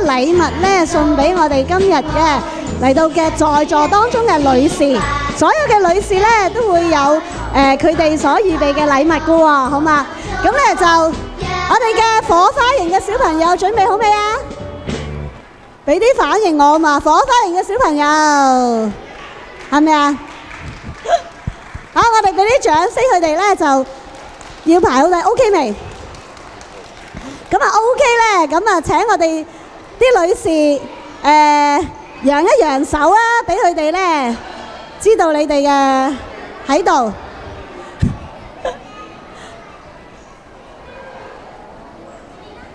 禮物呢，送俾我哋今日嘅嚟到嘅在座當中嘅女士，所有嘅女士呢都會有佢哋所預備嘅禮物㗎喎，好嘛？咁呢就我哋嘅火花型嘅小朋友準備好未啊？俾啲反應我嘛，火花型嘅小朋友係咪啊？好，我哋俾啲掌聲佢哋呢，就要排好隊 ，OK 未？咁啊 OK 咧，咁啊請我哋啲女士揚一揚手啊，俾佢哋咧知道你哋嘅喺度。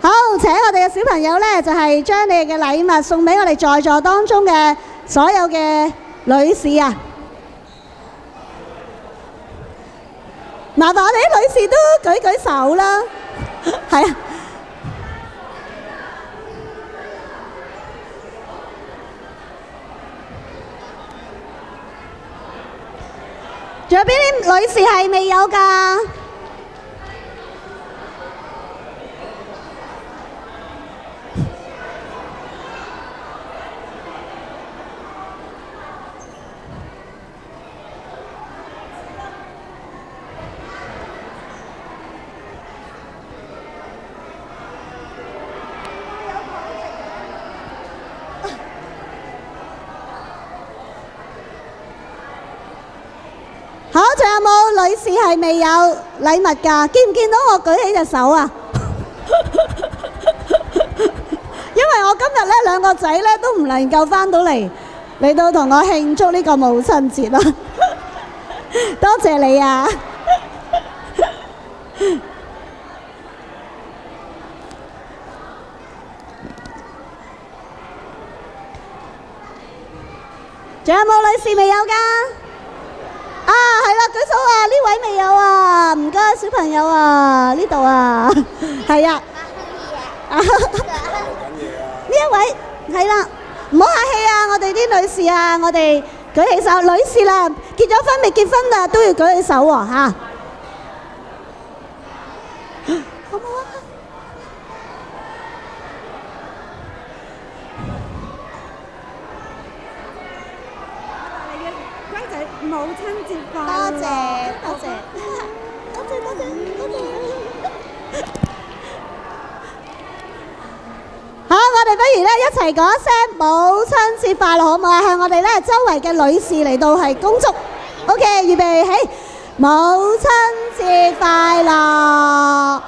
好，請我哋嘅小朋友咧，就係將你哋嘅禮物送俾我哋在座當中嘅所有嘅女士啊！麻煩我哋啲女士都舉舉手啦，係啊！仲有邊啲女士係未有㗎？好，仲有冇女士係未有禮物㗎？見唔見到我舉起隻手啊？因為我今日咧兩個仔咧都唔能夠返到嚟到同我慶祝呢個母親節啦。多謝你啊！仲有冇女士未有㗎？啊，係啦，舉手啊！呢位未有啊，唔該，小朋友啊，呢度啊，係啊。呢一位係啦，唔好客氣啊！我哋啲女士啊，我哋舉起手，女士啦，結咗婚未結婚啊，都要舉起手喎嚇。好唔好啊？母親節快樂！多謝多謝多謝多謝多謝！好，我哋不如咧一齊講一聲母親節快樂，好唔好啊？向我哋咧周圍嘅女士嚟到係恭祝。OK， 預備起，母親節快樂！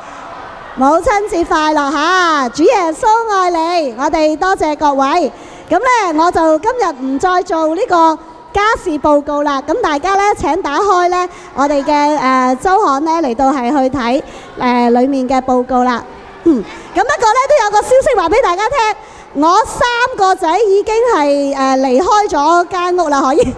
母親節快樂嚇！主耶穌愛你，我哋多謝各位。咁咧，我就今日唔再做呢個家事報告啦，咁大家咧請打開咧我哋嘅週刊咧嚟到係去睇裡面嘅報告啦。咁不過咧都有個消息話俾大家聽，我3個仔已經係離開咗間屋啦，可以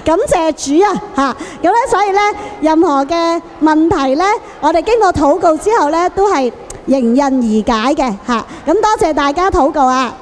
感謝主啊嚇！咁咧所以咧任何嘅問題咧，我哋經過禱告之後咧都係迎刃而解嘅嚇。咁多謝大家禱告啊！